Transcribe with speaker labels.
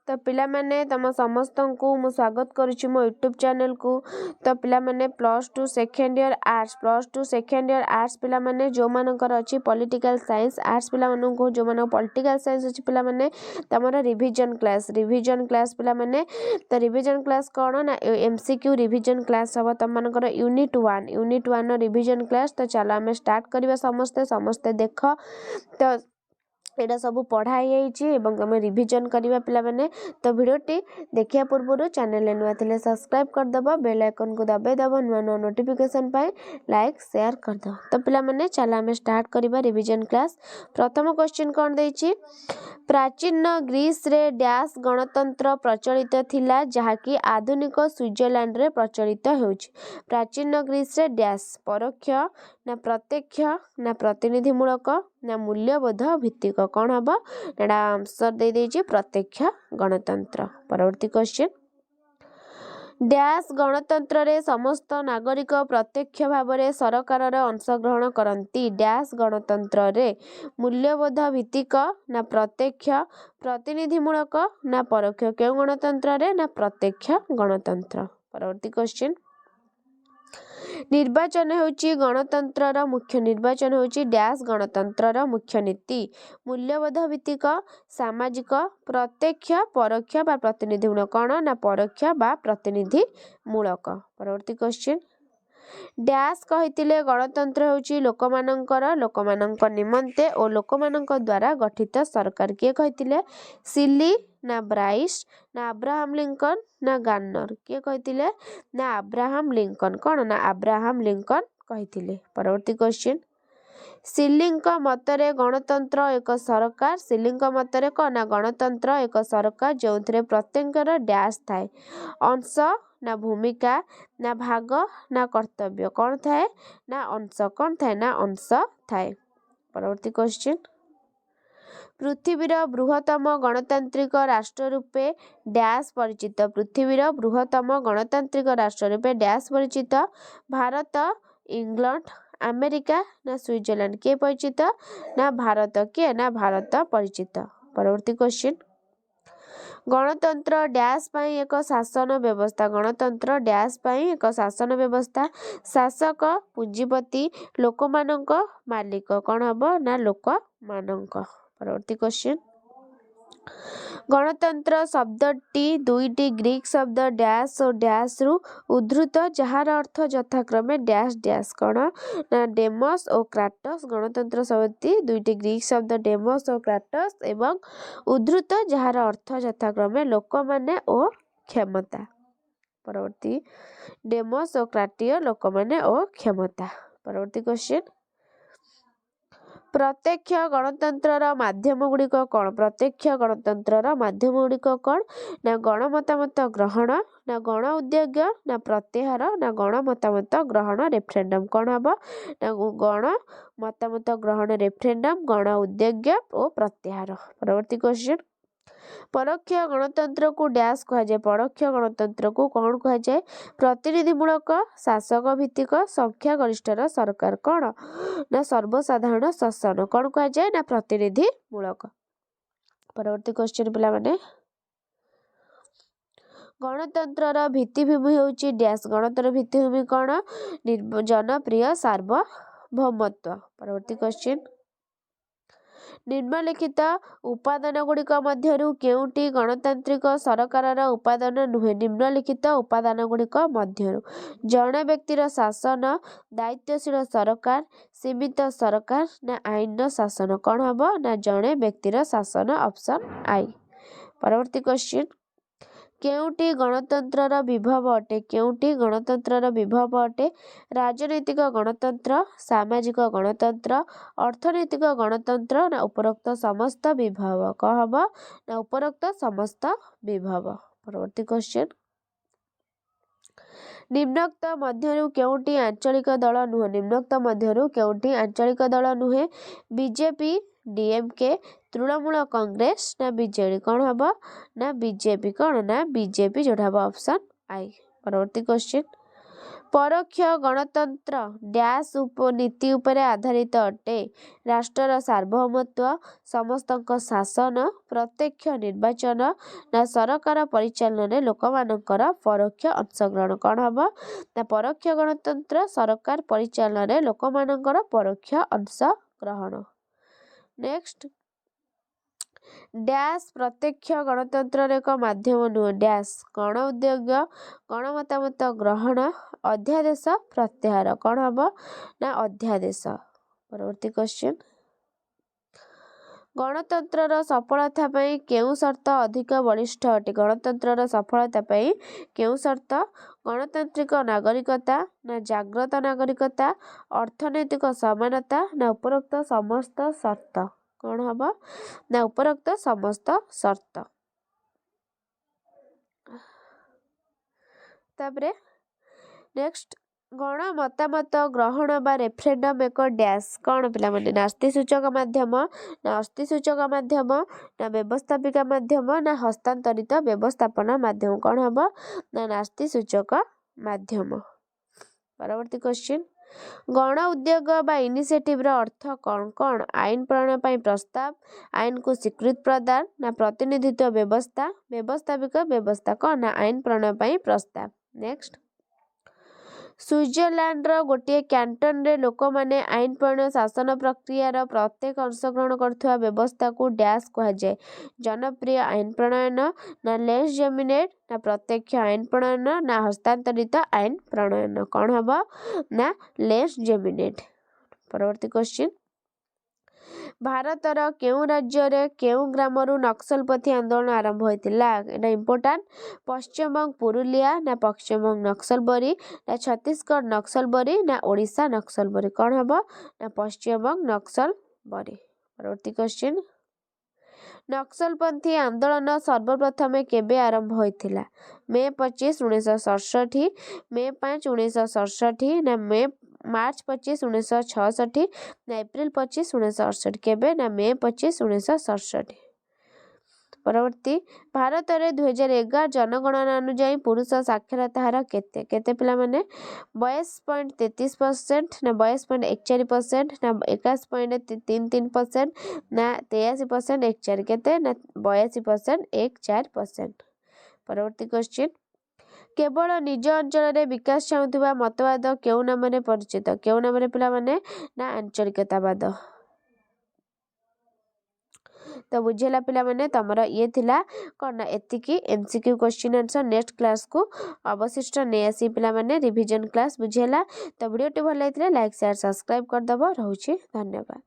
Speaker 1: तो पिला माने तम समस्त को मु स्वागत करुच्ची मो यूट्यूब चैनल को। तो पिला माने +2 second year arts +2 second year arts पिला माने जो मानकर अछि पॉलिटिकल साइंस आर्ट्स पिला मानन को जो मानन पॉलिटिकल साइंस अछि पिला माने तमरा रिवीजन क्लास पिला माने तो रिवीजन क्लास कोन ना एमसीक्यू रिवीजन क्लास हबो तम मानकर यूनिट 1 नो रिवीजन क्लास। तो चलो आम स्टार्ट करबा समस्ते देख तो एटा सब पढ़ाई एवं आम रिवीजन करवा पिला माने। तो वीडियोटी देखिया पूर्व चैनल नुआ थे सब्सक्राइब करदेव बेल आइकन को दबाइदेव नुआ नुआ नोटिफिकेशन पाए लाइक शेयर करदेव। तो पिला माने चलो आम स्टार्ट करवा रिवीजन क्लास। प्रथम क्वेश्चन कौन देछि प्राचीन ग्रीस रे डैश गणतंत्र प्रचलित थिला जहाँकि आधुनिक स्विट्जरलैंड रे प्रचलित होउछि। प्राचीन ग्रीस रे डैश परोक्ष ना प्रत्यक्ष ना प्रतिनिधिमूलक ना मूल्यबोध भित्तिक कौन हम एटा आंसर दे देछि प्रत्यक्ष गणतंत्र। परवर्ती क्वेश्चन डैश गणतंत्र रे समस्त नागरिक प्रत्यक्ष भाव में सरकार रे अंशग्रहण करती। डैश गणतंत्र रे मूल्यबोध भित्तिक ना प्रत्यक्ष प्रतिनिधिमूलक ना परोक्ष केउ गणतंत्र रे ना प्रत्यक्ष गणतंत्र। परवर्ती क्वेश्चन निर्वाचन होची गणतंत्र मुख्य निर्वाचन होची डैश गणतंत्र मुख्य नीति मूल्यबोध भित्तिक सामाजिक प्रत्यक्ष परोक्ष बा प्रतिनिधिमूलक कौन ना परोक्ष बा प्रतिनिधिमूलक। परवर्ती क्वेश्चन डैश कहितिले गणतंत्र होची लोकमानंकर निमंते और लोकमानंक द्वारा गठित सरकार किए कहितिले सिली ना ब्राइस ना अब्राहम लिंकन ना गार्नर किए कहितिले ना अब्राहम लिंकन कौन ना अब्राहम लिंकन कहितिले। परवर्ती क्वेश्चन सिलिंग मतरे गणतंत्र एक सरकार सिलिंग मतरे कौन ना गणतंत्र एक सरकार जो प्रत्येक डैश थाए अंश ना भूमिका ना भाग ना कर्तव्य कौन थाए ना अंश कौन थाए ना अंश थाए। परवर्ती क्वेश्चन पृथ्वीर बृहत्तम गणतांत्रिक राष्ट्र रूपे डैश परिचित पृथ्वीर बृहत्तम गणतांत्रिक राष्ट्र रूपे डैश परिचित भारत इंग्लैंड अमेरिका ना स्विट्जरलैंड के परिचित ना भारत के ना भारत परिचित। परवर्ती क्वेश्चन गणतंत्र डैश पाई एक शासन व्यवस्था गणतंत्र डैश पाई एक शासन व्यवस्था शासक पुंजीपति लोकमानंक मालिक कौन हम ना लोकमानंक। परवर्ती क्वेश्चन गणतंत्र शब्दटी दुईटी ग्रीक शब्द डैश और डैश रु उद्धृत जार अर्थ यथाक्रमे डैश डैश कौन ना डेमस और क्राटस गणतंत्र शब्दटी दुईटी ग्रीक शब्द डेमस और क्राटस एवं उद्धृत जार अर्थ यथाक्रमे लोक माने और क्षमता। परवर्ती डेमस और क्राटिय लोक माने और क्षमता। परवर्ती क्वेश्चन प्रत्यक्ष गणतंत्र माध्यम गुड़िक कौन प्रत्यक्ष गणतंत्र माध्यम गुड़िक कौन ना गण मतामत ग्रहण ना गण उद्योग ना प्रत्याहार ना गण मतामत ग्रहण रेफरेंडम कौन हम ना गण मतामत ग्रहण रेफरेंडम गण उद्योग और प्रत्याहार। परवर्ती क्वेश्चन परोक्ष गणतंत्र को डैश कह जाए परोक्ष गणतंत्र को कौन कह जाए प्रतिनिधिमूलक शासक भित्तिक संख्या गरिष्ठर सरकार कौन ना सर्वसाधारण शासन कौन कह जाए ना प्रतिनिधिमूलक। परवर्ती क्वेश्चन पिला माने गणतंत्र भित्तिभूमि होची डैश गणतंत्र भित्तिभूमि कौन जनप्रिय सार्वभौमत्व। परवर्ती क्वेश्चन निम्नलिखित उपादान गुड़िक मध्यरु केउटी गणतांत्रिक सरकार उपादान नुहे निम्नलिखित उपादान गुड़िक मध्यरु जड़े व्यक्तिर शासन दायित्वशील सरकार सीमित सरकार ना आईन शासन कौन हम ना जड़े व्यक्तिर शासन ऑप्शन आई। परवर्ती क्वेश्चन केउटी गणतंत्र विभव अटे केउटी गणतंत्र विभव अटे राजनैतिक गणतंत्र सामाजिक गणतंत्र अर्थनैतिक गणतंत्र ना उपरोक्त समस्त विभव कहब ना उपरोक्त समस्त विभव। परवर्ती क्वेश्चन निम्नोक्त मध्यरु केउटी आंचलिक दल नुहे निम्नोक्त मध्यरु केउटी आंचलिक दल नुहे बीजेपी डीएमके तृणमूल कांग्रेस ना बीजेडी कौन हम ना बीजेपी कौन ना बीजेपी जोटा हम ऑप्शन आई। परवर्ती क्वेश्चन ପରୋକ୍ଷ ଗଣତନ୍ତ୍ର ଡ୍ୟାସ୍ ନୀତି ଉପରେ ଆଧାରିତ ଅଟେ। ରାଷ୍ଟ୍ରର ସାର୍ବଭୌମତ୍ୱ, ସମସ୍ତଙ୍କ ଶାସନ, ପ୍ରତ୍ୟକ୍ଷ ନିର୍ବାଚନ ନା ସରକାର ପରିଚାଳନାରେ ଲୋକମାନଙ୍କର ପରୋକ୍ଷ ଅଂଶଗ୍ରହଣ। କ'ଣ ହବ ନା ପରୋକ୍ଷ ଗଣତନ୍ତ୍ର ସରକାର ପରିଚାଳନାରେ ଲୋକମାନଙ୍କର ପରୋକ୍ଷ ଅଂଶଗ୍ରହଣ। ନେକ୍ସଟ ଡ୍ୟାସ୍ ପ୍ରତ୍ୟକ୍ଷ ଗଣତନ୍ତ୍ରର ଏକ ମାଧ୍ୟମ ନୁହେଁ। ଡ୍ୟାସ୍ ଗଣ ଉଦ୍ୟୋଗ, ଗଣମତାମତ ଗ୍ରହଣ, ଅଧ୍ୟାଦେଶ ପ୍ରତ୍ୟାହାର। କ'ଣ ହବ ନା ଅଧ୍ୟାଦେଶ। ପରବର୍ତ୍ତୀ କ୍ୱେଶ୍ଚନ, ଗଣତନ୍ତ୍ରର ସଫଳତା ପାଇଁ କେଉଁ ସର୍ତ୍ତ ଅଧିକ ବଳିଷ୍ଠ ଅଟେ? ଗଣତନ୍ତ୍ରର ସଫଳତା ପାଇଁ କେଉଁ ସର୍ତ୍ତ? ଗଣତାନ୍ତ୍ରିକ ନାଗରିକତା ନା ଜାଗ୍ରତ ନାଗରିକତା, ଅର୍ଥନୈତିକ ସମାନତା ନା ଉପରୋକ୍ତ ସମସ୍ତ ସର୍ତ୍ତ। କ'ଣ ହବ ନା ଉପରୋକ୍ତ ସମସ୍ତ ସର୍ତ୍ତ। ତାପରେ ନେକ୍ସଟ ଗଣ ମତାମତ ଗ୍ରହଣ ବା ରେଫରେଣ୍ଡମ ଏକ ଡ୍ୟାସ୍। କ'ଣ ପିଲାମାନେ ନା ଅସ୍ଥିସୂଚକ ମାଧ୍ୟମ ନା ଅସ୍ଥିସୂଚକ ମାଧ୍ୟମ ନା ବ୍ୟବସ୍ଥାପିକା ମାଧ୍ୟମ ନା ହସ୍ତାନ୍ତରିତ ବ୍ୟବସ୍ଥାପନା ମାଧ୍ୟମ। କ'ଣ ହବ ନା ନାସ୍ତିସୂଚକ ମାଧ୍ୟମ। ପରବର୍ତ୍ତୀ କ୍ୱେଶ୍ଚିନ, ଗଣ ଉଦ୍ୟୋଗ ବା ଇନିସିଏଟିଭର ଅର୍ଥ କ'ଣ? କ'ଣ ଆଇନ ପ୍ରଣୟନ ପାଇଁ ପ୍ରସ୍ତାବ, ଆଇନକୁ ସ୍ୱୀକୃତି ପ୍ରଦାନ ନା ପ୍ରତିନିଧିତ୍ୱ ବ୍ୟବସ୍ଥା, ବ୍ୟବସ୍ଥାପିକ ବ୍ୟବସ୍ଥା। କ'ଣ ନା ଆଇନ ପ୍ରଣୟନ ପାଇଁ ପ୍ରସ୍ତାବ। ନେକ୍ସଟ ସୁଇଜରଲ୍ୟାଣ୍ଡର ଗୋଟିଏ କ୍ୟାଣ୍ଟନରେ ଲୋକମାନେ ଆଇନ ପ୍ରଣୟ ଶାସନ ପ୍ରକ୍ରିୟାର ପ୍ରତ୍ୟେକ ଅଂଶଗ୍ରହଣ କରୁଥିବା ବ୍ୟବସ୍ଥାକୁ ଡ୍ୟାସ୍ କୁହାଯାଏ। ଜନପ୍ରିୟ ଆଇନ ପ୍ରଣୟନ ନା ଲେସ୍ ଜେମିନେଟ୍ ନା ପ୍ରତ୍ୟକ୍ଷ ଆଇନ ପ୍ରଣୟନ ନା ହସ୍ତାନ୍ତରିତ ଆଇନ ପ୍ରଣୟନ। କ'ଣ ହବ ନା ଲେସ୍ ଜେମିନେଟ୍। ପରବର୍ତ୍ତୀ କ୍ୱେଶ୍ଚିନ, ଭାରତର କେଉଁ ରାଜ୍ୟରେ କେଉଁ ଗ୍ରାମରୁ ନକ୍ସଲପନ୍ଥୀ ଆନ୍ଦୋଳନ ଆରମ୍ଭ ହୋଇଥିଲା? ଏଇଟା ଇମ୍ପୋର୍ଟାଣ୍ଟ। ପଶ୍ଚିମବଙ୍ଗ ପୁରୁଲିଆ ନା ପଶ୍ଚିମବଙ୍ଗ ନକ୍ସଲବରୀ ନା ଛତିଶଗଡ଼ ନକ୍ସଲବରୀ ନା ଓଡ଼ିଶା ନକ୍ସଲବରୀ। କ'ଣ ହବ ନା ପଶ୍ଚିମବଙ୍ଗ ନକ୍ସଲବରୀ। ପରବର୍ତ୍ତୀ କ୍ୱେଶ୍ଚିନ, ନକ୍ସଲପନ୍ଥୀ ଆନ୍ଦୋଳନ ସର୍ବପ୍ରଥମେ କେବେ ଆରମ୍ଭ ହୋଇଥିଲା? ମେ 25, 1967, ମେ 5, 1967 ନା ମାର୍ଚ୍ଚ 25, 1966 ନା ଏପ୍ରିଲ 25, 1968। କେବେ ନା ମେ 25, 1967। ପରବର୍ତ୍ତୀ, ଭାରତରେ 2011 ଜନଗଣନା ଅନୁଯାୟୀ ପୁରୁଷ ସାକ୍ଷରତା ହାର କେତେ? କେତେ ପିଲାମାନେ? 22.33% ନା 22.14% ନା 21.33% ନା 83.14%। କେତେ ନା 82.14%। ପରବର୍ତ୍ତୀ କ୍ୱେଶ୍ଚିନ, କେବଳ ନିଜ ଅଞ୍ଚଳରେ ବିକାଶ ଚାହୁଁଥିବା ମତବାଦ କେଉଁ ନାମରେ ପରିଚିତ? କେଉଁ ନାମରେ ପିଲାମାନେ? ନା ଆଞ୍ଚଳିକତାବାଦ। ତ ବୁଝିଲା ପିଲାମାନେ, ତମର ଇଏ ଥିଲା କ'ଣ ନା ଏତିକି MCQ କ୍ୱେଶ୍ଚିନ୍ ଆନ୍ସର। ନେକ୍ସଟ କ୍ଲାସକୁ ଅବଶିଷ୍ଟ ନେଇ ଆସି ପିଲାମାନେ ରିଭିଜନ କ୍ଲାସ। ବୁଝିଲା? ତ ଭିଡ଼ିଓଟି ଭଲ ଲାଗିଥିଲେ ଲାଇକ୍ ସେୟାର ସବସ୍କ୍ରାଇବ କରିଦେବ। ରହୁଛି, ଧନ୍ୟବାଦ।